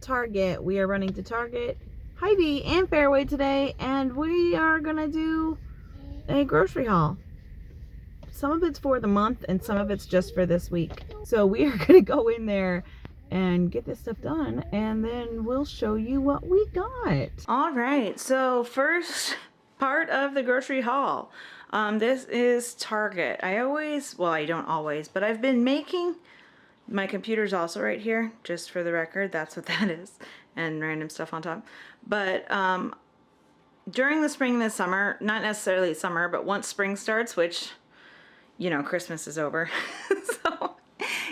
Target. We are running to Target, Hy-Vee, and Fairway today, and we are gonna do a grocery haul. Some of it's for the month and some of it's just for this week. So we are gonna go in there and get this stuff done, and then we'll show you what we got. All right, so first part of the grocery haul. This is Target. I don't always, but I've been making, my computer's also right here, just for the record, that's what that is, and random stuff on top. But during the spring and the summer, not necessarily summer, but once spring starts, which, you know, Christmas is over. So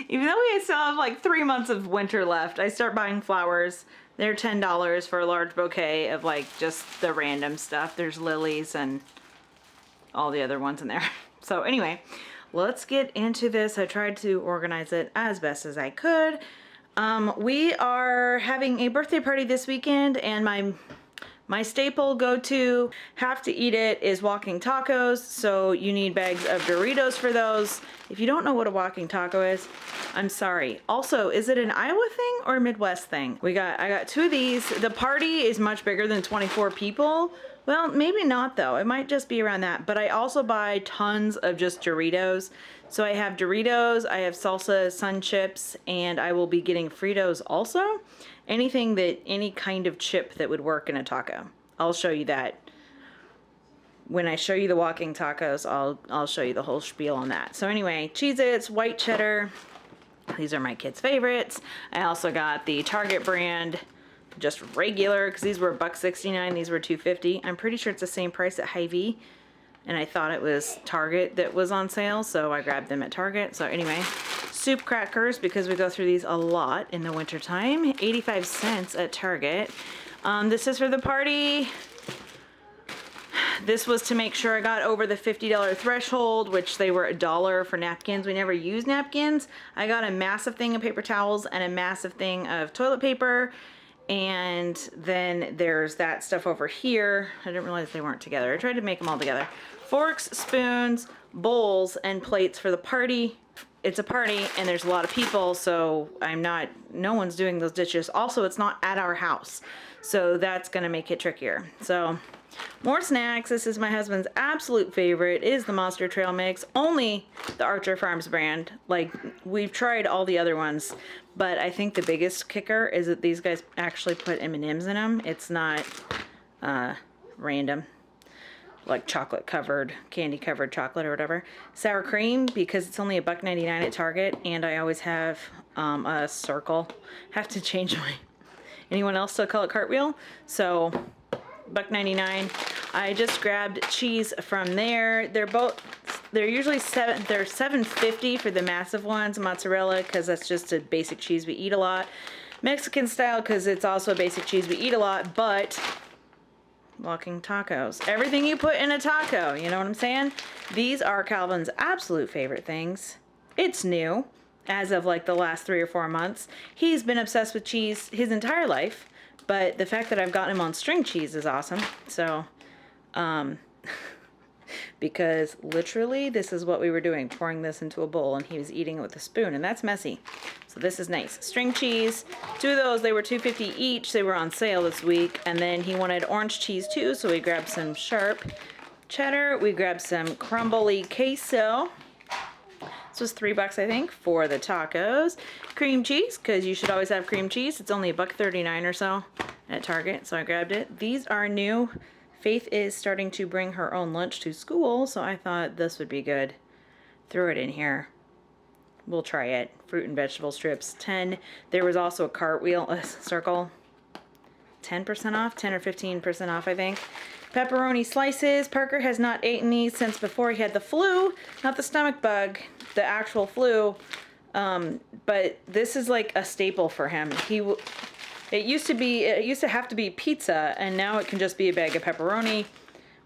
even though we still have like 3 months of winter left, I start buying flowers. They're $10 for a large bouquet of like just the random stuff. There's lilies and all the other ones in there. So anyway, let's get into this. I tried to organize it as best as I could. We are having a birthday party this weekend, and my staple go-to, have to eat it, is walking tacos. So you need bags of Doritos for those. If you don't know what a walking taco is, I'm sorry. Also, is it an Iowa thing or a Midwest thing? I got 2 of these. The party is much bigger than 24 people. Well, maybe not though. It might just be around that. But I also buy tons of just Doritos. So I have Doritos, I have salsa, sun chips, and I will be getting Fritos also. Any kind of chip that would work in a taco. I'll show you that. When I show you the walking tacos, I'll show you the whole spiel on that. So anyway, Cheez-Its, white cheddar. These are my kids' favorites. I also got the Target brand, just regular, because these were $1.69, these were $2.50. I'm pretty sure it's the same price at Hy-Vee, and I thought it was Target that was on sale, so I grabbed them at Target. So anyway, soup crackers, because we go through these a lot in the wintertime, 85 cents at Target. This is for the party. This was to make sure I got over the $50 threshold, which they were $1 for napkins. We never use napkins. I got a massive thing of paper towels and a massive thing of toilet paper. And then there's that stuff over here. I didn't realize they weren't together. I tried to make them all together. Forks, spoons, bowls, and plates for the party. It's a party and there's a lot of people, so no one's doing those dishes. Also, it's not at our house, so that's gonna make it trickier. So more snacks. This is my husband's absolute favorite, is the Monster Trail Mix. Only the Archer Farms brand. Like, we've tried all the other ones, but I think the biggest kicker is that these guys actually put M&Ms in them. It's not random, like chocolate covered, candy covered chocolate or whatever. Sour cream, because it's only $1.99 at Target, and I always have a circle. Have to change my, anyone else still call it cartwheel? So $1.99. I just grabbed cheese from there. They're usually they're $7.50 for the massive ones. Mozzarella, because that's just a basic cheese we eat a lot. Mexican style, because it's also a basic cheese we eat a lot. But walking tacos, everything you put in a taco, you know what I'm saying? These are Calvin's absolute favorite things. It's new as of like the last 3 or 4 months. He's been obsessed with cheese his entire life. But the fact that I've gotten him on string cheese is awesome. So, because literally this is what we were doing, pouring this into a bowl, and he was eating it with a spoon, and that's messy. So this is nice. String cheese, 2 of those, they were $2.50 each. They were on sale this week. And then he wanted orange cheese too, so we grabbed some sharp cheddar. We grabbed some crumbly queso. This was $3, I think, for the tacos. Cream cheese, because you should always have cream cheese. It's only $1.39 or so at Target, so I grabbed it. These are new. Faith is starting to bring her own lunch to school, so I thought this would be good. Throw it in here. We'll try it. Fruit and vegetable strips, 10. There was also a cartwheel, a circle, 10% off, 10 or 15% off, I think. Pepperoni slices. Parker has not eaten these since before he had the flu, not the stomach bug, the actual flu. But this is like a staple for him. It used to have to be pizza, and now it can just be a bag of pepperoni,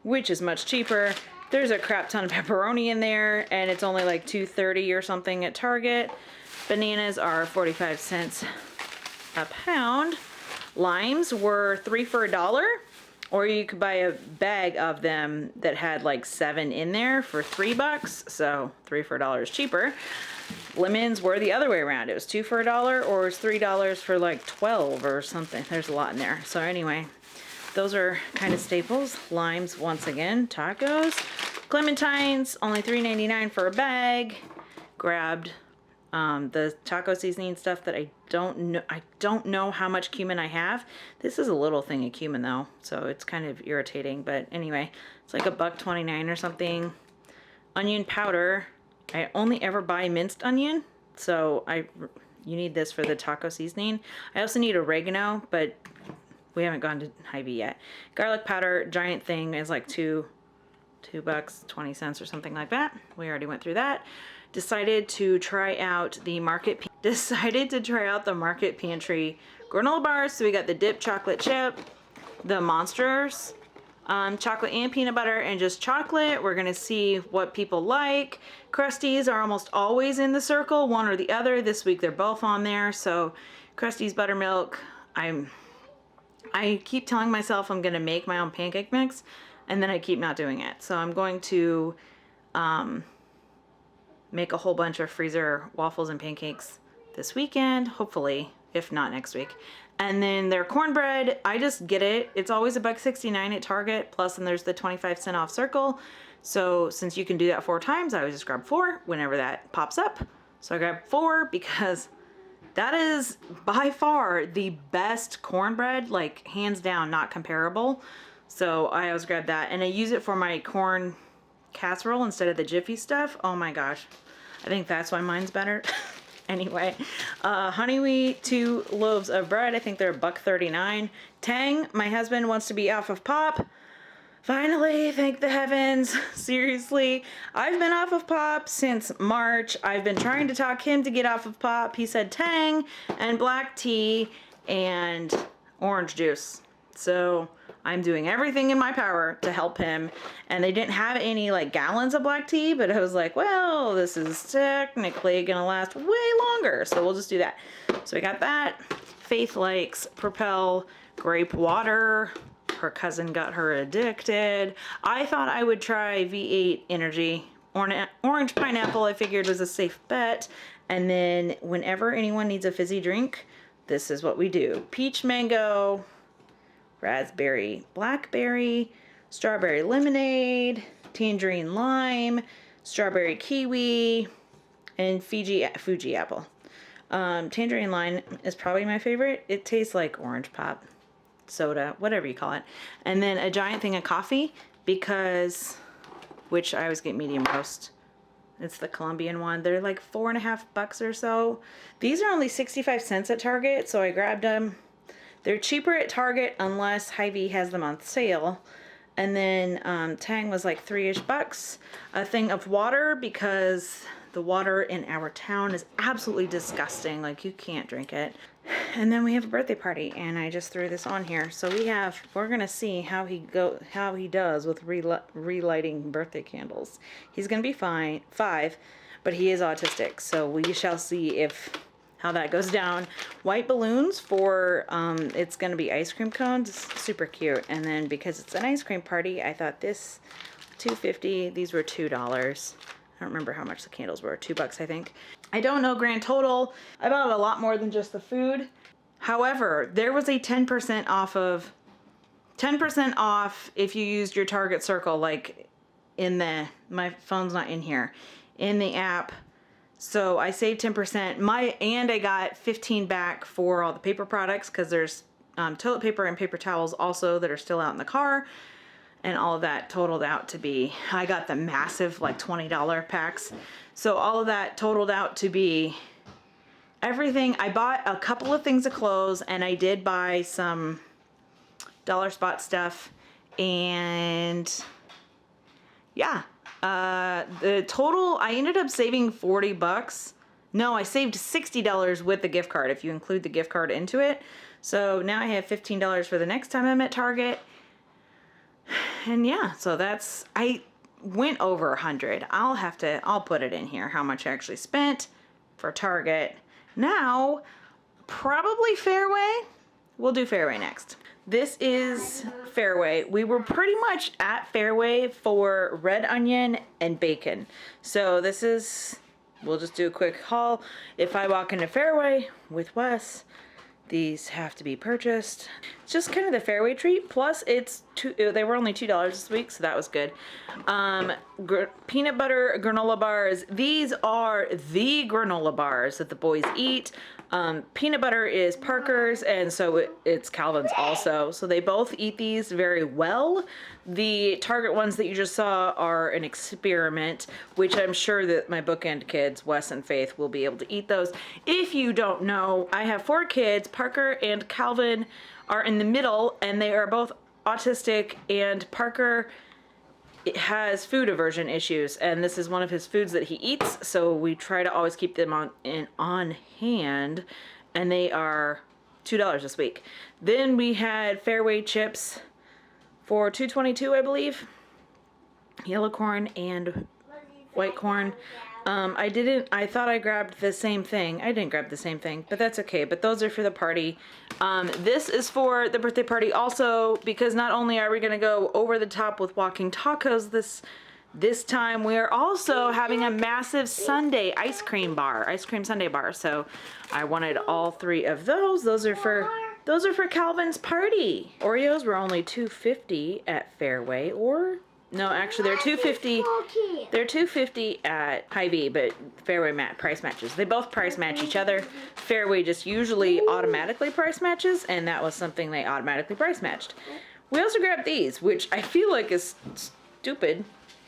which is much cheaper. There's a crap ton of pepperoni in there, and it's only like $2.30 or something at Target. Bananas are 45 cents a pound. Limes were 3 for $1. Or you could buy a bag of them that had like 7 in there for $3. So 3 for $1 cheaper. Lemons were the other way around. It was 2 for $1 or it was $3 for like 12 or something. There's a lot in there. So anyway, those are kind of staples. Limes, once again, tacos. Clementines, only $3.99 for a bag. Grabbed the taco seasoning stuff that I don't know how much cumin I have. This is a little thing of cumin though, so it's kind of irritating, but anyway, it's like $1.29 or something. Onion powder. I only ever buy minced onion, so you need this for the taco seasoning. I also need oregano, but we haven't gone to Hy-Vee yet. Garlic powder, giant thing, is like $2.20 or something like that. We already went through that. Decided to try out the Market Pantry granola bars. So we got the dipped chocolate chip, the Monsters, chocolate and peanut butter, and just chocolate. We're gonna see what people like. Krusties are almost always in the circle, one or the other. This week they're both on there. So Krusties buttermilk. I keep telling myself I'm gonna make my own pancake mix, and then I keep not doing it. So I'm going to make a whole bunch of freezer waffles and pancakes this weekend, hopefully, if not next week. And then their cornbread, I just get it. It's always $1.69 at Target, plus then there's the 25% off circle. So since you can do that 4 times, I always just grab 4 whenever that pops up. So I grabbed 4 because that is by far the best cornbread, like hands down, not comparable. So I always grab that, and I use it for my corn casserole instead of the Jiffy stuff. Oh my gosh, I think that's why mine's better. Anyway, honey wheat, 2 loaves of bread. I think they're $1.39. Tang, my husband wants to be off of pop. Finally, thank the heavens. Seriously, I've been off of pop since March. I've been trying to talk him to get off of pop. He said Tang and black tea and orange juice. So I'm doing everything in my power to help him. And they didn't have any like gallons of black tea, but I was like, well, this is technically gonna last way longer, so we'll just do that. So we got that. Faith likes Propel grape water. Her cousin got her addicted. I thought I would try V8 Energy. Orange pineapple I figured was a safe bet. And then whenever anyone needs a fizzy drink, this is what we do. Peach mango, raspberry blackberry, strawberry lemonade, tangerine lime, strawberry kiwi, and Fuji apple. Tangerine lime is probably my favorite. It tastes like orange pop, soda, whatever you call it. And then a giant thing of coffee, which I always get medium roast. It's the Colombian one. They're like $4.50 or so. These are only 65 cents at Target, so I grabbed them. They're cheaper at Target unless Hy-Vee has them on sale. And then Tang was like $3-ish bucks. A thing of water, because the water in our town is absolutely disgusting. Like, you can't drink it. And then we have a birthday party, and I just threw this on here. So we're gonna see how he does with relighting birthday candles. He's gonna be 5, but he is autistic, so we shall see how that goes down. White balloons for it's gonna be ice cream cones. Super cute. And then because it's an ice cream party, I thought this $2.50. These were $2. I don't remember how much the candles were. $2, I think. I don't know grand total. I bought a lot more than just the food. However, there was a 10% off if you used your Target Circle, like my phone's not in here, in the app. So I saved 10%. And I got 15 back for all the paper products, because there's toilet paper and paper towels also that are still out in the car. And all of that totaled out to be, I got the massive like $20 packs. So all of that totaled out to be everything. I bought a couple of things of clothes, and I did buy some dollar spot stuff. And yeah, the total, I ended up saving $40. No, I saved $60 with the gift card if you include the gift card into it. So now I have $15 for the next time I'm at Target. And yeah, so I went over 100. I'll put it in here how much I actually spent for Target. Now, probably Fairway. We'll do Fairway next. This is Fairway. We were pretty much at Fairway for red onion and bacon. So this is, we'll just do a quick haul. If I walk into Fairway with Wes, these have to be purchased. It's just kind of the Fairway treat. Plus, they were only $2 this week, so that was good. Peanut butter granola bars. These are the granola bars that the boys eat. Peanut butter is Parker's, and so it's Calvin's also. So they both eat these very well. The Target ones that you just saw are an experiment, which I'm sure that my bookend kids, Wes and Faith, will be able to eat those. If you don't know, I have 4 kids. Parker and Calvin are in the middle, and they are both autistic, and Parker has food aversion issues, and this is one of his foods that he eats, so we try to always keep them on hand, and they are $2 this week. Then we had Fairway chips for $2.22, I believe. Yellow corn and white corn. I thought I grabbed the same thing. I didn't grab the same thing, but that's okay. But those are for the party. This is for the birthday party also, because not only are we gonna go over the top with walking tacos this time, we are also having a massive sundae ice cream sundae bar. So I wanted all 3 of those. Those are for Calvin's party. Oreos were only $2.50 at Fairway, or no, actually they're $2.50. They're $2.50 at Hy-Vee, but Fairway price matches. They both price match each other. Fairway just usually automatically price matches, and that was something they automatically price matched. We also grabbed these, which I feel like is stupid,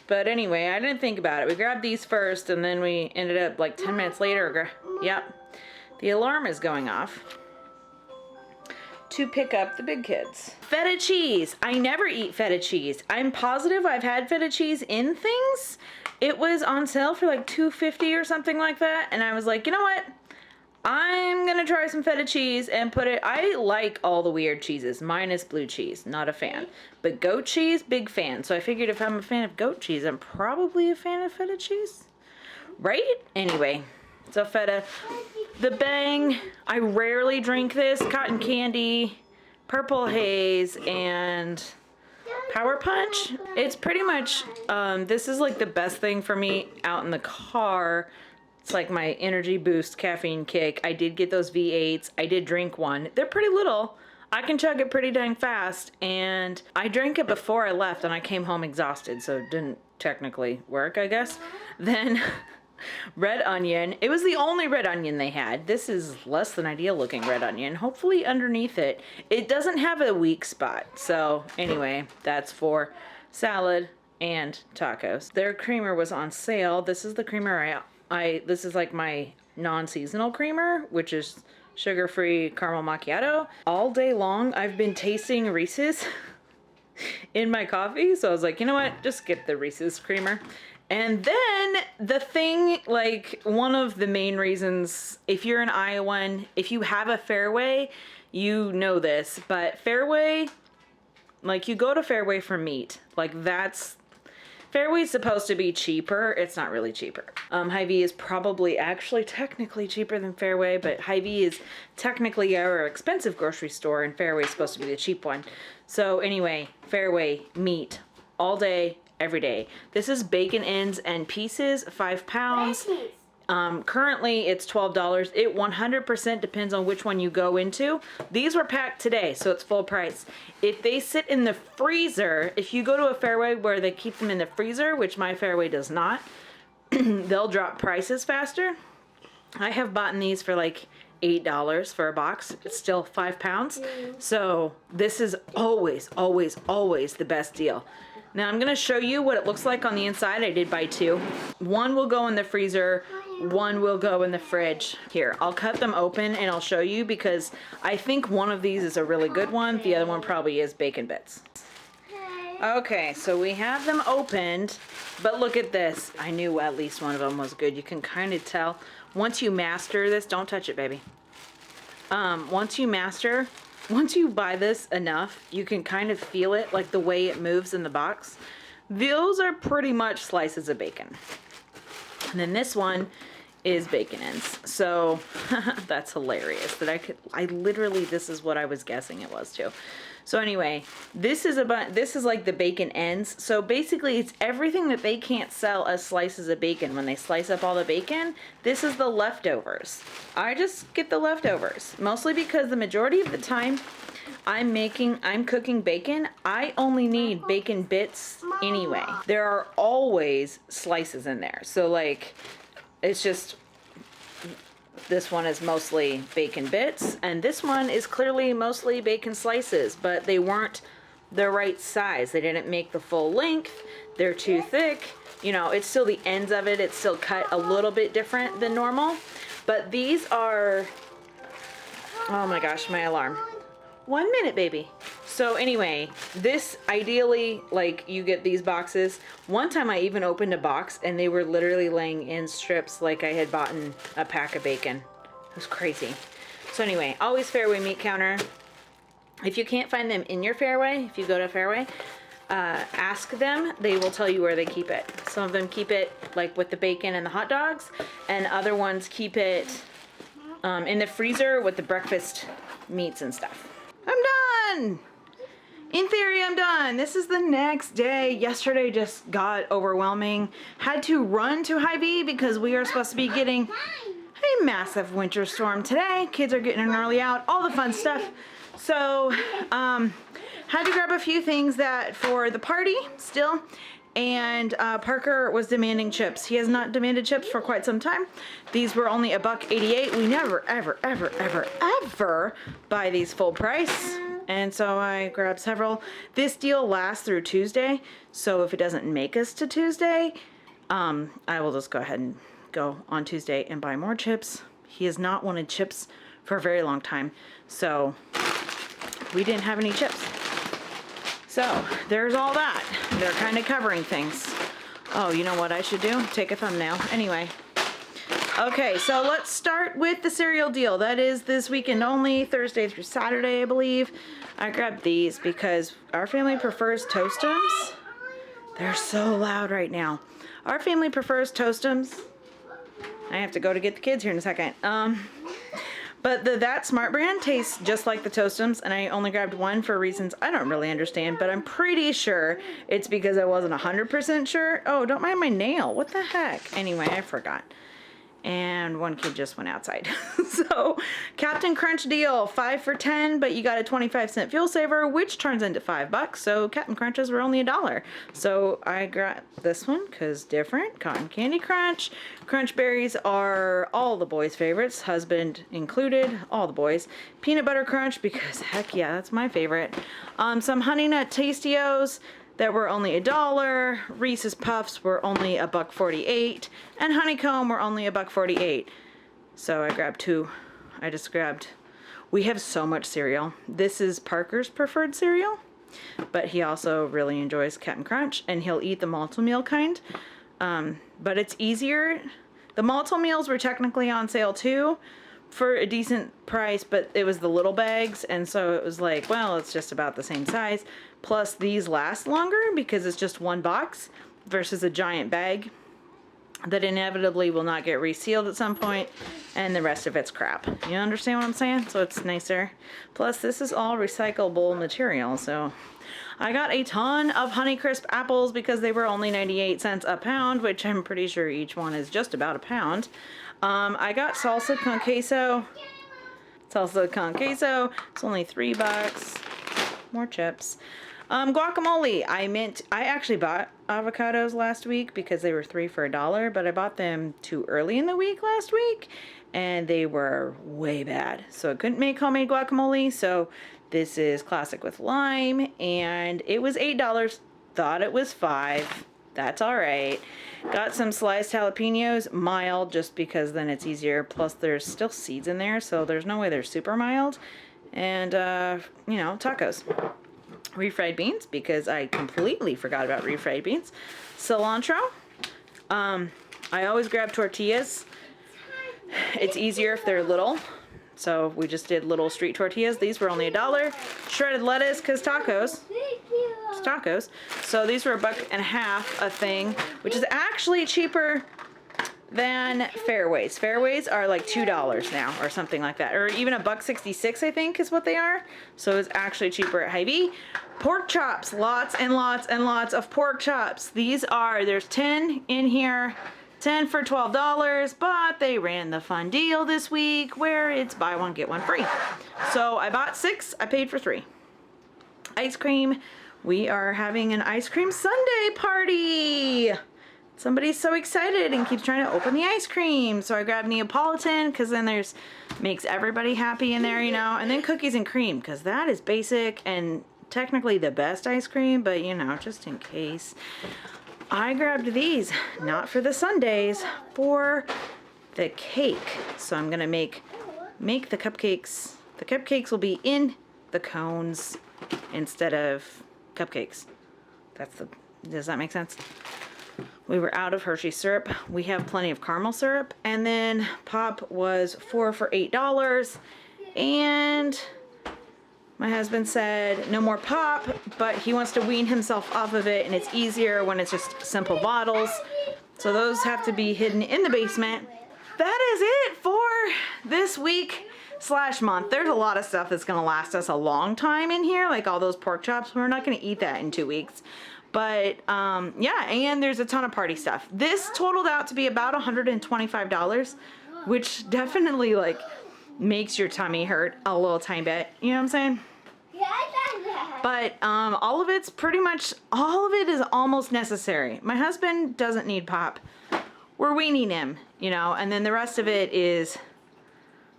but anyway, I didn't think about it. We grabbed these first, and then we ended up like 10 minutes later. Yep, the alarm is going off to pick up the big kids. Feta cheese. I never eat feta cheese. I'm positive I've had feta cheese in things. It was on sale for like $2.50 or something like that, and I was like, you know what? I'm gonna try some feta cheese and put it. I like all the weird cheeses, minus blue cheese. Not a fan. But goat cheese, big fan. So I figured if I'm a fan of goat cheese, I'm probably a fan of feta cheese. Right? Anyway, so feta. The Bang, I rarely drink this. Cotton Candy, Purple Haze, and Power Punch. It's pretty much, this is like the best thing for me out in the car. It's like my energy boost caffeine kick. I did get those V8s. I did drink one. They're pretty little. I can chug it pretty dang fast, and I drank it before I left, and I came home exhausted, so it didn't technically work, I guess. Then red onion. It was the only red onion they had. This is less than ideal looking red onion. Hopefully underneath it, it doesn't have a weak spot. So anyway, that's for salad and tacos. Their creamer was on sale. This is the creamer this is like my non-seasonal creamer, which is sugar-free caramel macchiato. All day long, I've been tasting Reese's in my coffee. So I was like, you know what? Just get the Reese's creamer. And then the thing, like one of the main reasons, if you're an Iowan, if you have a Fairway, you know this, but Fairway, like you go to Fairway for meat. Like Fairway's supposed to be cheaper. It's not really cheaper. Hy-Vee is probably actually technically cheaper than Fairway, but Hy-Vee is technically our expensive grocery store, and Fairway is supposed to be the cheap one. So anyway, Fairway meat all day, every day. This is bacon ends and pieces, 5 pounds. Currently it's $12. It 100% depends on which one you go into. These were packed today, so it's full price. If they sit in the freezer, if you go to a Fairway where they keep them in the freezer, which my Fairway does not, they'll drop prices faster. I have bought these for like $8 for a box. It's still 5 pounds. So this is always, always, always the best deal. Now I'm gonna show you what it looks like on the inside. I did buy 2. One will go in the freezer, one will go in the fridge. Here, I'll cut them open and I'll show you, because I think one of these is a really good one. The other one probably is bacon bits. Okay, so we have them opened, but look at this. I knew at least one of them was good. You can kind of tell. Once you master this, don't touch it, baby. Once you buy this enough, you can kind of feel it, like the way it moves in the box. Those are pretty much slices of bacon. And then this one is bacon ends. So that's hilarious that I literally, this is what I was guessing it was too. So anyway, this is like the bacon ends. So basically it's everything that they can't sell as slices of bacon. When they slice up all the bacon, this is the leftovers. I just get the leftovers, mostly because the majority of the time I'm cooking bacon, I only need bacon bits anyway. There are always slices in there. So like, it's just, this one is mostly bacon bits, and this one is clearly mostly bacon slices, but they weren't the right size. They didn't make the full length. They're too thick. You know, it's still the ends of it. It's still cut a little bit different than normal. But these are, oh my gosh, my alarm. 1 minute, baby. So anyway, this ideally, like, you get these boxes. One time I even opened a box and they were literally laying in strips like I had bought a pack of bacon. It was crazy. So anyway, always Fairway Meat Counter. If you can't find them in your Fairway, if you go to Fairway, ask them. They will tell you where they keep it. Some of them keep it like with the bacon and the hot dogs, and other ones keep it in the freezer with the breakfast meats and stuff. I'm done! In theory, I'm done. This is the next day. Yesterday just got overwhelming. Had to run to Hy-Vee because we are supposed to be getting a massive winter storm today. Kids are getting an early out, all the fun stuff. So, had to grab a few things that for the party still. And Parker was demanding chips. He has not demanded chips for quite some time. These were only $1.88. We never, ever, ever, ever, ever buy these full price. And so I grabbed several. This deal lasts through Tuesday. So if it doesn't make us to Tuesday, I will just go ahead and go on Tuesday and buy more chips. He has not wanted chips for a very long time. So we didn't have any chips. So there's all that. They're kind of covering things. Oh, you know what I should do? Take a thumbnail. Anyway. Okay, so let's start with the cereal deal. That is this weekend only, Thursday through Saturday, I believe. I grabbed these because our family prefers Toastums. They're so loud right now. Our family prefers Toastums. I have to go to get the kids here in a second. But That Smart brand tastes just like the Toastums, and I only grabbed one for reasons I don't really understand, but I'm pretty sure it's because I wasn't 100% sure. Oh, don't mind my nail. What the heck? Anyway, I forgot. And one kid just went outside. So, Captain Crunch deal, 5 for $10, but you got a 25-cent fuel saver, which turns into $5. So Captain Crunches were only $1. So I got this one because different. Cotton Candy Crunch. Crunch Berries are all the boys' favorites, husband included, all the boys. Peanut Butter Crunch because heck yeah, that's my favorite. Some Honey Nut Tastios that were only $1. Reese's Puffs were only $1.48, and Honeycomb were only $1.48. So I grabbed two. We have so much cereal. This is Parker's preferred cereal, but he also really enjoys Captain Crunch, and he'll eat the multi-meal kind. But it's easier. The multi-meals were technically on sale too for a decent price, but it was the little bags, and so it was like, well, it's just about the same size. Plus these last longer because it's just one box versus a giant bag that inevitably will not get resealed at some point, and the rest of it's crap. You understand what I'm saying? So it's nicer. Plus this is all recyclable material, so I got a ton of Honeycrisp apples because they were only 98 cents a pound, which I'm pretty sure each one is just about a pound. I got salsa con queso. Salsa con queso. It's only $3. More chips. Guacamole. I actually bought avocados last week because they were 3 for $1, but I bought them too early in the week last week, and they were way bad. So I couldn't make homemade guacamole, so this is classic with lime, and it was $8. Thought it was $5. That's alright. Got some sliced jalapenos, mild, just because then it's easier. Plus there's still seeds in there, so there's no way they're super mild. And, you know, tacos. Refried beans, because I completely forgot about refried beans. Cilantro. I always grab tortillas. It's easier if they're little. So we just did little street tortillas. These were only $1. Shredded lettuce, because tacos. It's tacos. So these were $1.50 a thing, which is actually cheaper than Fairways. Fairways are like $2 now or something like that. Or even $1.66, I think, is what they are. So it's actually cheaper at Hy-Vee. Pork chops, lots and lots and lots of pork chops. These are, there's 10 in here, 10 for $12, but they ran the fun deal this week where it's buy one, get one free. So I bought 6, I paid for 3. Ice cream, we are having an ice cream sundae party. Somebody's so excited and keeps trying to open the ice cream. So I grabbed Neapolitan because then there's, makes everybody happy in there, you know, and then cookies and cream because that is basic and technically the best ice cream, but you know, just in case. I grabbed these, not for the sundaes, for the cake. So I'm gonna make the cupcakes. The cupcakes will be in the cones instead of cupcakes. Does that make sense? We were out of Hershey syrup. We have plenty of caramel syrup. And then pop was 4 for $8. And my husband said no more pop, but he wants to wean himself off of it, and it's easier when it's just simple bottles. So those have to be hidden in the basement. That is it for this week / month. There's a lot of stuff that's gonna last us a long time in here, like all those pork chops. We're not gonna eat that in 2 weeks. But yeah, and there's a ton of party stuff. This totaled out to be about $125, which definitely like makes your tummy hurt a little tiny bit. You know what I'm saying? But all of it's pretty much, all of it is almost necessary. My husband doesn't need pop. We're weaning him, you know, and then the rest of it is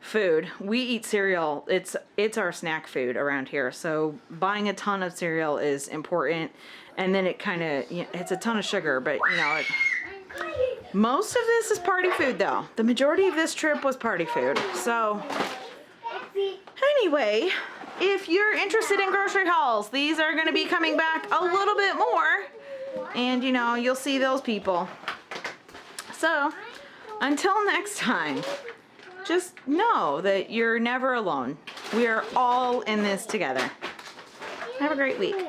food. We eat cereal. It's our snack food around here. So buying a ton of cereal is important. And then it kind of, you know, it's a ton of sugar, but you know, most of this is party food though. The majority of this trip was party food. So anyway, if you're interested in grocery hauls, these are going to be coming back a little bit more. And you know, you'll see those people. So until next time, just know that you're never alone. We are all in this together. Have a great week.